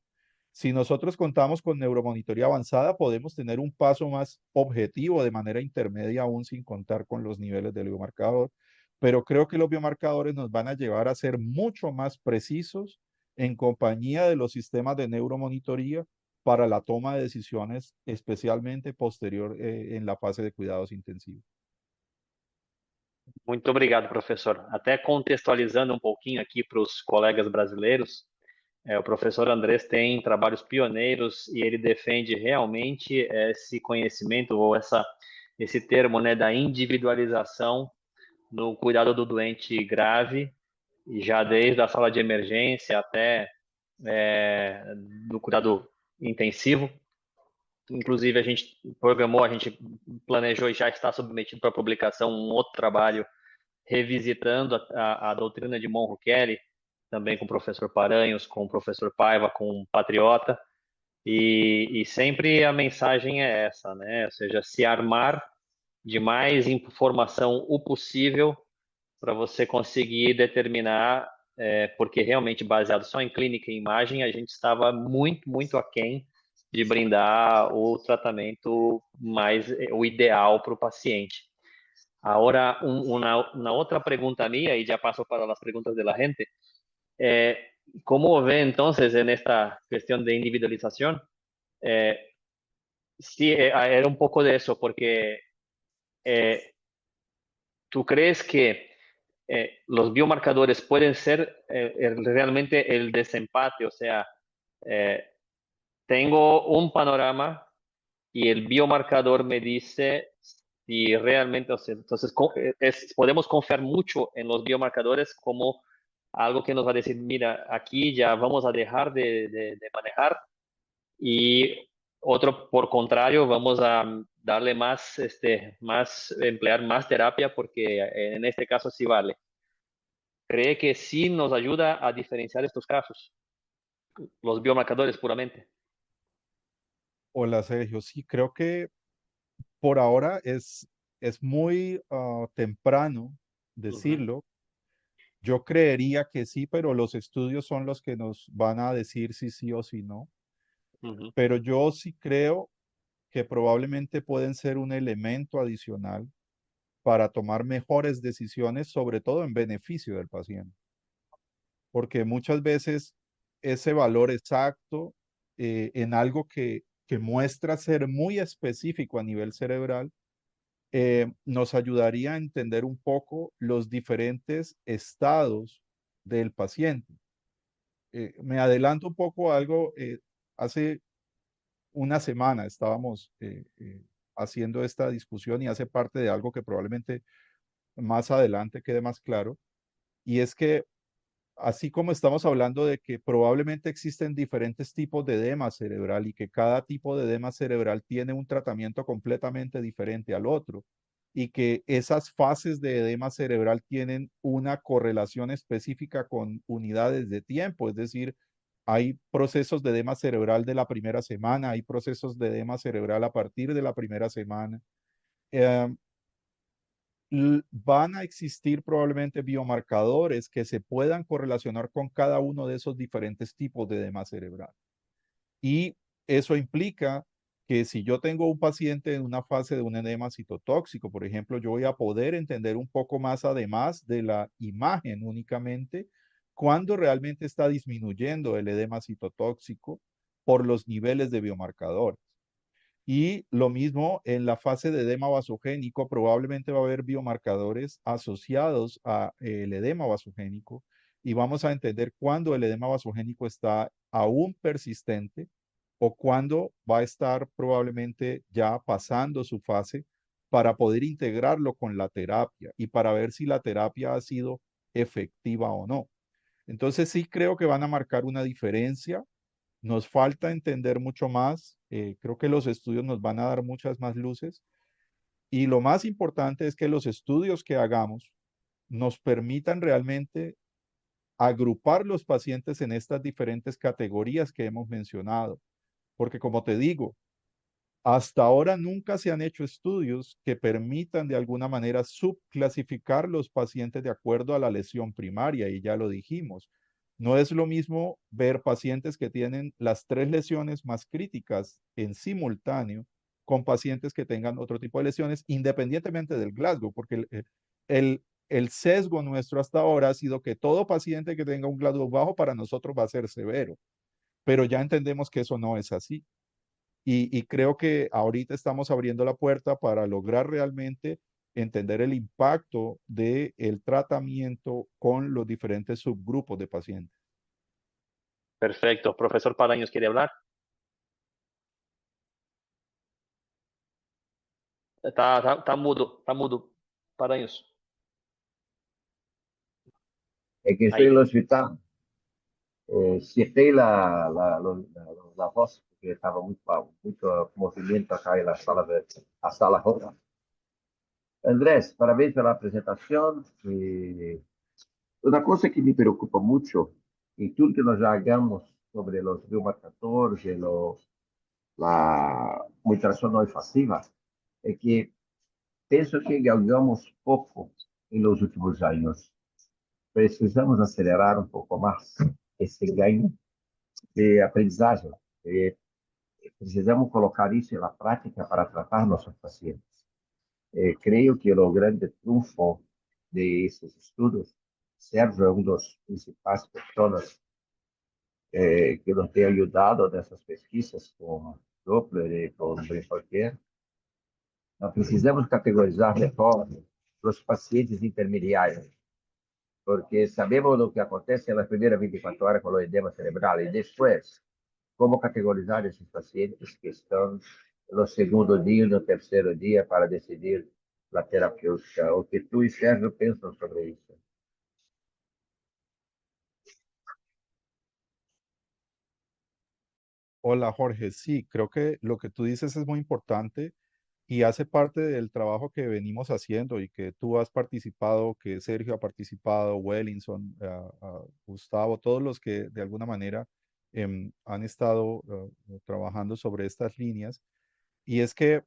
Speaker 5: Si nosotros contamos con neuromonitoría avanzada, podemos tener un paso más objetivo de manera intermedia, aún sin contar con los niveles del biomarcador. Pero creo que los biomarcadores nos van a llevar a ser mucho más precisos en compañía de los sistemas de neuromonitoría para la toma de decisiones, especialmente posterior en la fase de cuidados intensivos.
Speaker 2: Muito obrigado, professor. Até contextualizando um pouquinho aqui para os colegas brasileiros, o professor Andrés tem trabalhos pioneiros e ele defende realmente esse conhecimento ou esse termo, né, da individualização no cuidado do doente grave, e já desde a sala de emergência até do cuidado intensivo. Inclusive, a gente programou, a gente planejou e já está submetido para publicação um outro trabalho
Speaker 6: revisitando a doutrina de Monro Kelly, também com o professor Paranhos, com o professor Paiva, com o Patriota, e sempre a mensagem é essa, né? Ou seja, se armar de mais informação o possível para você conseguir determinar, porque realmente baseado só em clínica e imagem, a gente estava muito, muito aquém de brindar o tratamento mais, o ideal para o paciente. Ahora, una otra pregunta mía, y ya paso para las preguntas de la gente. ¿Cómo ve entonces en esta cuestión de individualización? Sí, era un poco de eso, porque ¿tú crees que los biomarcadores pueden ser realmente el desempate? O sea, eh, tengo un panorama y el biomarcador me dice si realmente, o sea, entonces podemos confiar mucho en los biomarcadores como algo que nos va a decir, mira, aquí ya vamos a dejar de manejar, y otro, por contrario, vamos a darle más, emplear más terapia porque en este caso sí vale. ¿Cree que sí nos ayuda a diferenciar estos casos, los biomarcadores puramente?
Speaker 5: Hola Sergio, sí, creo que por ahora es muy temprano
Speaker 6: Ujú,
Speaker 5: decirlo. Yo creería que sí, pero los estudios son los que nos van a decir si sí o si no.
Speaker 6: ujú,
Speaker 5: Pero yo sí creo que probablemente pueden ser un elemento adicional para tomar mejores decisiones, sobre todo en beneficio del paciente. Porque muchas veces ese valor exacto en algo que muestra ser muy específico a nivel cerebral nos ayudaría a entender un poco los diferentes estados del paciente. Me adelanto un poco a algo. Hace una semana estábamos haciendo esta discusión y hace parte de algo que probablemente más adelante quede más claro. Y es que así como estamos hablando de que probablemente existen diferentes tipos de edema cerebral y que cada tipo de edema cerebral tiene un tratamiento completamente diferente al otro, y que esas fases de edema cerebral tienen una correlación específica con unidades de tiempo, es decir, hay procesos de edema cerebral de la primera semana, hay procesos de edema cerebral a partir de la primera semana. Eh, Van a existir probablemente biomarcadores que se puedan correlacionar con cada uno de esos diferentes tipos de edema cerebral. Y eso implica que si yo tengo un paciente en una fase de un edema citotóxico, por ejemplo, yo voy a poder entender un poco más, además de la imagen únicamente, cuándo realmente está disminuyendo el edema citotóxico por los niveles de biomarcadores. Y lo mismo en la fase de edema vasogénico, probablemente va a haber biomarcadores asociados a el edema vasogénico y vamos a entender cuándo el edema vasogénico está aún persistente o cuándo va a estar probablemente ya pasando su fase para poder integrarlo con la terapia y para ver si la terapia ha sido efectiva o no. Entonces sí creo que van a marcar una diferencia. Nos falta entender mucho más. Creo que los estudios nos van a dar muchas más luces. Y lo más importante es que los estudios que hagamos nos permitan realmente agrupar los pacientes en estas diferentes categorías que hemos mencionado. Porque como te digo, hasta ahora nunca se han hecho estudios que permitan de alguna manera subclasificar los pacientes de acuerdo a la lesión primaria, y ya lo dijimos. No es lo mismo ver pacientes que tienen las tres lesiones más críticas en simultáneo con pacientes que tengan otro tipo de lesiones, independientemente del Glasgow, porque el sesgo nuestro hasta ahora ha sido que todo paciente que tenga un Glasgow bajo para nosotros va a ser severo, pero ya entendemos que eso no es así. Y creo que ahorita estamos abriendo la puerta para lograr realmente entender el impacto del tratamiento con los diferentes subgrupos de pacientes.
Speaker 6: perfecto. Profesor Palaños, ¿quiere hablar? Está mudo, Palaños.
Speaker 7: Aquí estoy en
Speaker 6: Ahí.
Speaker 7: el hospital. Cierré la voz porque estaba mucho movimiento acá en la sala J. Andrés, parabéns pela apresentação. E uma coisa que me preocupa muito em tudo que nós já hagamos sobre os biomarcadores e a mutação não invasiva é que penso que ganhamos pouco nos últimos anos. Precisamos acelerar um pouco mais esse ganho de aprendizagem. E precisamos colocar isso na prática para tratar nossos pacientes. Creio que o grande triunfo desses estudos, Sérgio é um dos principais pessoas que nos tem ajudado nessas pesquisas com Doppler e com Brinquedo. Nós precisamos categorizar melhor os pacientes intermediários, porque sabemos o que acontece nas primeiras 24 horas com o edema cerebral e depois como categorizar esses pacientes que estão no segundo dia, no terceiro dia, para decidir a terapêutica. O que tu e Sérgio pensam sobre isso?
Speaker 5: Hola Jorge, sí, creo que lo que tú dices es muy importante y hace parte del trabajo que venimos haciendo y que tú has participado, que Sergio ha participado, Wellinson, Gustavo, todos los que de alguna manera han estado trabajando sobre estas líneas. Y es que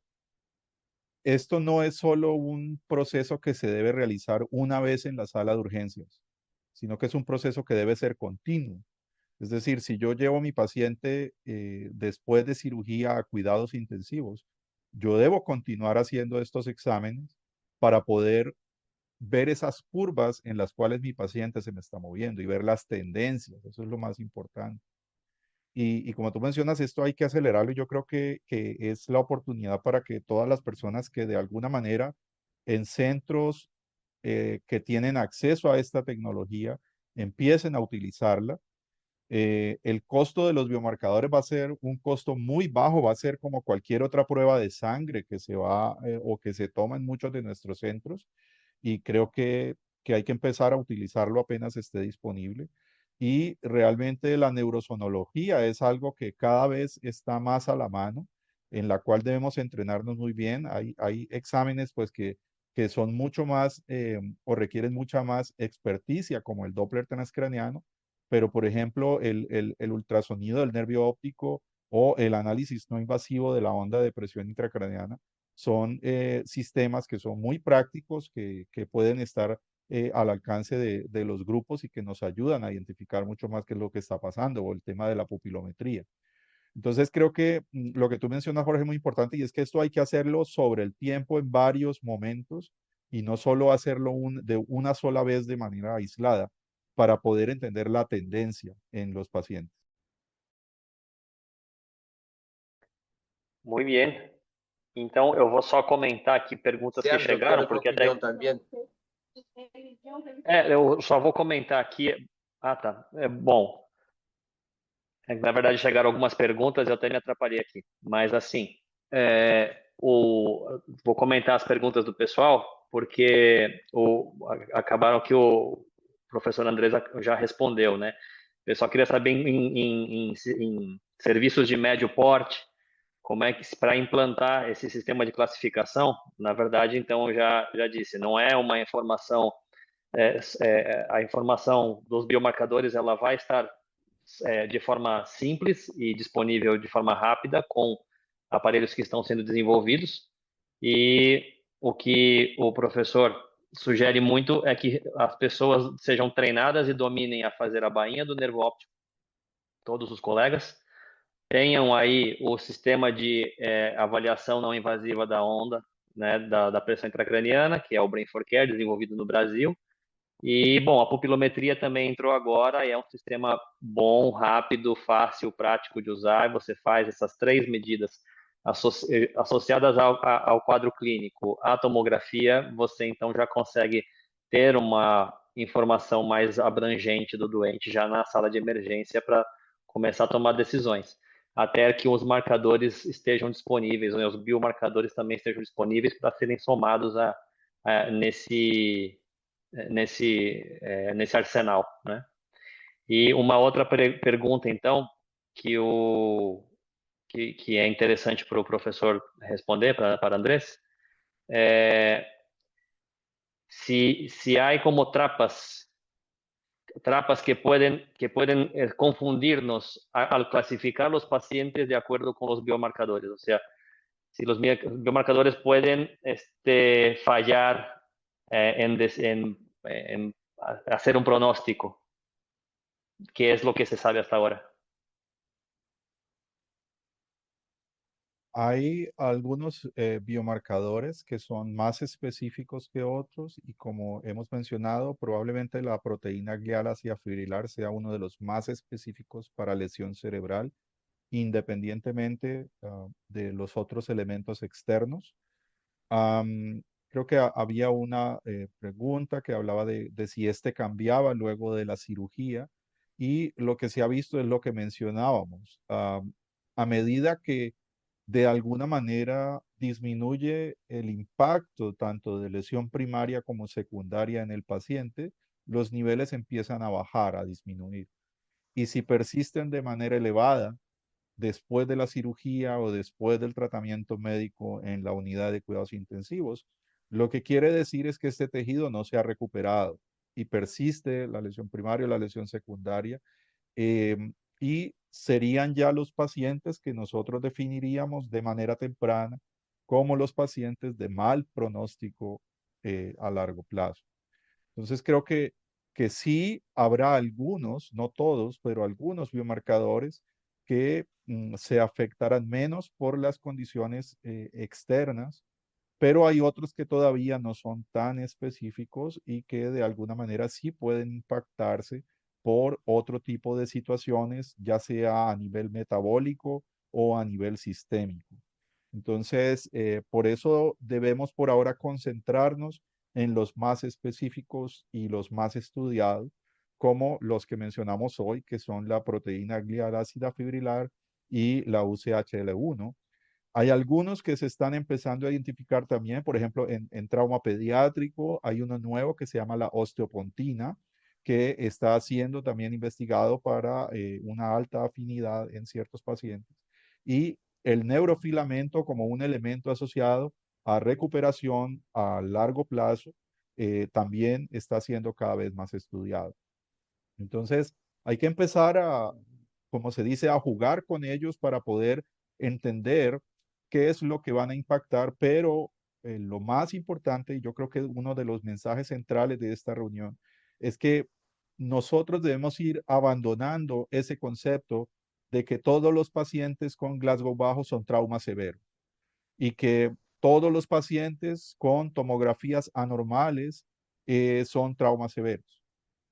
Speaker 5: esto no es solo un proceso que se debe realizar una vez en la sala de urgencias, sino que es un proceso que debe ser continuo. Es decir, si yo llevo a mi paciente después de cirugía a cuidados intensivos, yo debo continuar haciendo estos exámenes para poder ver esas curvas en las cuales mi paciente se me está moviendo y ver las tendencias. Eso es lo más importante. Y como tú mencionas, esto hay que acelerarlo y yo creo que es la oportunidad para que todas las personas que de alguna manera en centros que tienen acceso a esta tecnología empiecen a utilizarla. El costo de los biomarcadores va a ser un costo muy bajo, va a ser como cualquier otra prueba de sangre que se va o que se toma en muchos de nuestros centros y creo que hay que empezar a utilizarlo apenas esté disponible. Y realmente la neurosonología es algo que cada vez está más a la mano, en la cual debemos entrenarnos muy bien. Hay exámenes pues que son mucho más o requieren mucha más experticia, como el Doppler transcraniano, pero por ejemplo el ultrasonido del nervio óptico o el análisis no invasivo de la onda de presión intracraneana son sistemas que son muy prácticos, que pueden estar al alcance de los grupos y que nos ayudan a identificar mucho más qué es lo que está pasando o el tema de la pupilometría. Entonces creo que lo que tú mencionas, Jorge, es muy importante y es que esto hay que hacerlo sobre el tiempo en varios momentos y no solo hacerlo de una sola vez de manera aislada para poder entender la tendencia en los pacientes.
Speaker 6: Muy bien. Então, eu vou só comentar aqui perguntas que
Speaker 7: Sérgio,
Speaker 6: chegaram,
Speaker 7: quero tua
Speaker 6: porque até.
Speaker 7: opinião também.
Speaker 6: Eu só vou comentar aqui. Ah, tá. Bom, na verdade chegaram algumas perguntas, eu até me atrapalhei aqui. Mas, assim, vou comentar as perguntas do pessoal, porque acabaram que o professor Andrés já respondeu, né? O pessoal queria saber em serviços de médio porte, como é que para implantar esse sistema de classificação, na verdade, então já disse, não é uma informação, a informação dos biomarcadores ela vai estar de forma simples e disponível de forma rápida com aparelhos que estão sendo desenvolvidos e o que o professor sugere muito é que as pessoas sejam treinadas e dominem a fazer a bainha do nervo óptico, todos os colegas, tenham aí o sistema de avaliação não invasiva da onda, né, da pressão intracraniana, que é o Brain4Care, desenvolvido no Brasil. E, bom, a pupilometria também entrou agora e é um sistema bom, rápido, fácil, prático de usar. Você faz essas 3 medidas associadas ao quadro clínico, à tomografia, você então já consegue ter uma informação mais abrangente do doente já na sala de emergência para começar a tomar decisões, até que os marcadores estejam disponíveis, né, os biomarcadores também estejam disponíveis para serem somados nesse arsenal, né? E uma outra pergunta, então, que é interessante para o professor responder, para Andrés, si hay como trampas que pueden confundirnos al clasificar los pacientes de acuerdo con los biomarcadores. O sea, si los biomarcadores pueden fallar en hacer un pronóstico, que es lo que se sabe hasta ahora.
Speaker 5: Hay algunos biomarcadores que son más específicos que otros y como hemos mencionado, probablemente la proteína glial ácida fibrilar sea uno de los más específicos para lesión cerebral, independientemente de los otros elementos externos. Creo que había una pregunta que hablaba de si este cambiaba luego de la cirugía y lo que se ha visto es lo que mencionábamos. A medida que de alguna manera disminuye el impacto tanto de lesión primaria como secundaria en el paciente, los niveles empiezan a bajar, a disminuir. Y si persisten de manera elevada, después de la cirugía o después del tratamiento médico en la unidad de cuidados intensivos, lo que quiere decir es que este tejido no se ha recuperado y persiste la lesión primaria o la lesión secundaria, y serían ya los pacientes que nosotros definiríamos de manera temprana como los pacientes de mal pronóstico a largo plazo. Entonces creo que sí habrá algunos, no todos, pero algunos biomarcadores que se afectarán menos por las condiciones externas, pero hay otros que todavía no son tan específicos y que de alguna manera sí pueden impactarse por otro tipo de situaciones, ya sea a nivel metabólico o a nivel sistémico. Entonces, por eso debemos por ahora concentrarnos en los más específicos y los más estudiados, como los que mencionamos hoy, que son la proteína glial ácida fibrilar y la UCHL1. Hay algunos que se están empezando a identificar también, por ejemplo, en trauma pediátrico hay uno nuevo que se llama la osteopontina, que está siendo también investigado para una alta afinidad en ciertos pacientes. Y el neurofilamento como un elemento asociado a recuperación a largo plazo también está siendo cada vez más estudiado. Entonces, hay que empezar a, como se dice, a jugar con ellos para poder entender qué es lo que van a impactar, pero lo más importante, y yo creo que uno de los mensajes centrales de esta reunión, es que nosotros debemos ir abandonando ese concepto de que todos los pacientes con Glasgow bajo son traumas severos y que todos los pacientes con tomografías anormales son traumas severos,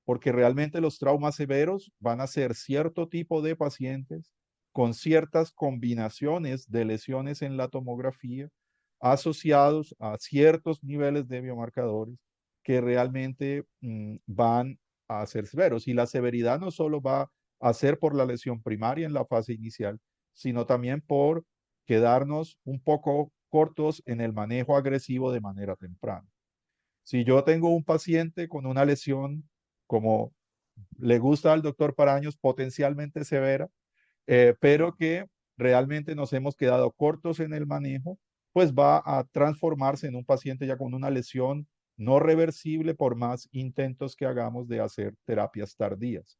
Speaker 5: porque realmente los traumas severos van a ser cierto tipo de pacientes con ciertas combinaciones de lesiones en la tomografía asociados a ciertos niveles de biomarcadores que realmente van a ser severos. Y la severidad no solo va a ser por la lesión primaria en la fase inicial, sino también por quedarnos un poco cortos en el manejo agresivo de manera temprana. Si yo tengo un paciente con una lesión, como le gusta al doctor Paraños, potencialmente severa, pero que realmente nos hemos quedado cortos en el manejo, pues va a transformarse en un paciente ya con una lesión no reversible por más intentos que hagamos de hacer terapias tardías.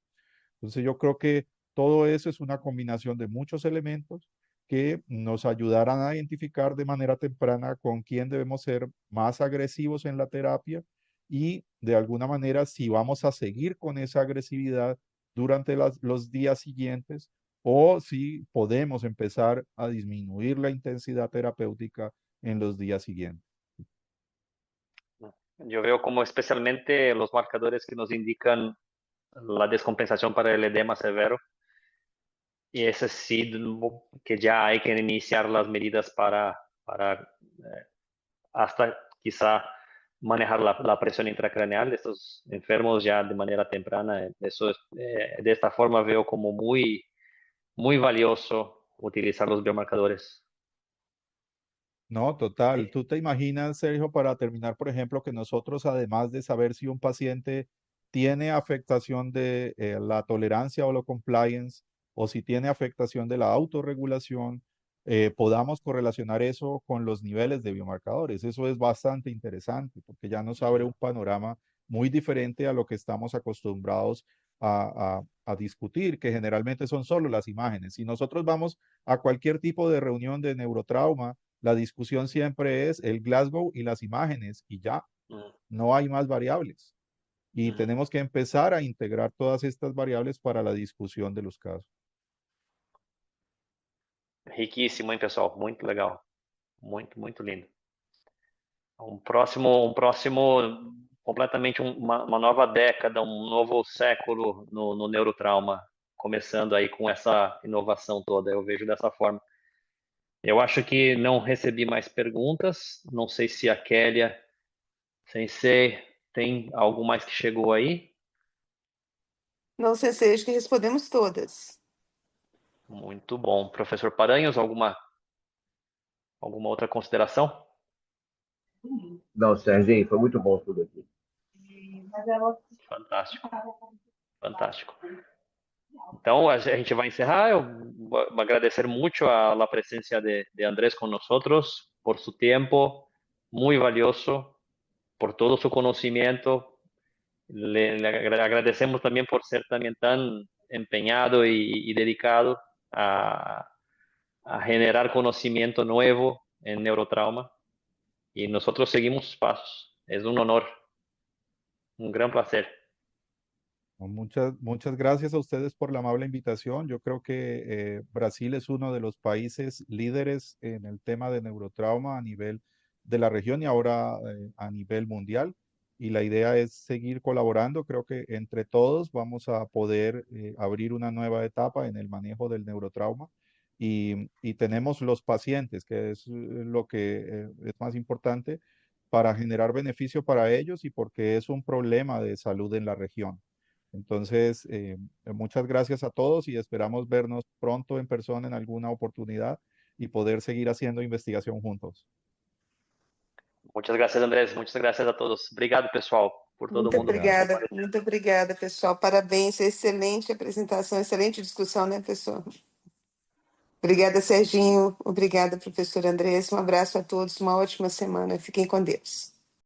Speaker 5: Entonces yo creo que todo eso es una combinación de muchos elementos que nos ayudarán a identificar de manera temprana con quién debemos ser más agresivos en la terapia y de alguna manera si vamos a seguir con esa agresividad durante los días siguientes o si podemos empezar a disminuir la intensidad terapéutica en los días siguientes.
Speaker 6: Yo veo como especialmente los marcadores que nos indican la descompensación para el edema severo. Y ese sí que ya hay que iniciar las medidas para hasta quizá manejar la presión intracraneal de estos enfermos ya de manera temprana. Eso es, de esta forma veo como muy valioso utilizar los biomarcadores.
Speaker 5: No, total. ¿Tú te imaginas, Sergio, para terminar, por ejemplo, que nosotros, además de saber si un paciente tiene afectación de la tolerancia o la compliance, o si tiene afectación de la autorregulación, podamos correlacionar eso con los niveles de biomarcadores. Eso es bastante interesante porque ya nos abre un panorama muy diferente a lo que estamos acostumbrados a discutir, que generalmente son solo las imágenes. Si nosotros vamos a cualquier tipo de reunión de neurotrauma, la discusión siempre es el Glasgow y las imágenes y ya,
Speaker 6: Mm,
Speaker 5: no hay más variables. Y
Speaker 6: mm.
Speaker 5: tenemos que empezar a integrar todas estas variables para la discusión de los casos.
Speaker 6: Riquíssimo, hein, pessoal? Muito legal. Muito, muito lindo. Um próximo completamente uma nova década, um novo século no neurotrauma, começando aí com essa inovação toda. Eu vejo dessa forma. Eu acho que não recebi mais perguntas. Não sei se a Kélia, Sensei, tem algo mais que chegou aí.
Speaker 3: Não, Sensei, acho que respondemos todas.
Speaker 6: Muito bom. Professor Paranhos, alguma outra consideração?
Speaker 7: Não, Serginho, foi muito bom tudo aqui.
Speaker 6: Fantástico, fantástico. Então, a gente vai encerrar. Eu vou agradecer muito a la presencia de Andrés con nosotros, por su tiempo, muy valioso, por todo su conocimiento. Le agradecemos también por ser también tan empeñado y dedicado a generar conocimiento nuevo en neurotrauma. Y nosotros seguimos sus pasos. Es un honor, un gran placer.
Speaker 5: Muchas gracias a ustedes por la amable invitación. Yo creo que Brasil es uno de los países líderes en el tema de neurotrauma a nivel de la región y ahora a nivel mundial. Y la idea es seguir colaborando. Creo que entre todos vamos a poder abrir una nueva etapa en el manejo del neurotrauma. Y tenemos los pacientes, que es lo que es más importante para generar beneficio para ellos y porque es un problema de salud en la región. Entonces, muchas gracias a todos y esperamos vernos pronto en persona en alguna oportunidad y poder seguir haciendo investigación juntos.
Speaker 6: Muchas gracias, Andrés. Muchas gracias a todos. Obrigado, pessoal, por todo mundo que
Speaker 5: Obrigado.
Speaker 6: compareceu.
Speaker 3: Muito obrigada, pessoal. Parabéns, excelente apresentação, excelente discussão, né, pessoal? Obrigada, Serginho. Obrigada, professor Andrés. Um abraço a todos, uma ótima semana. Fiquem com Deus.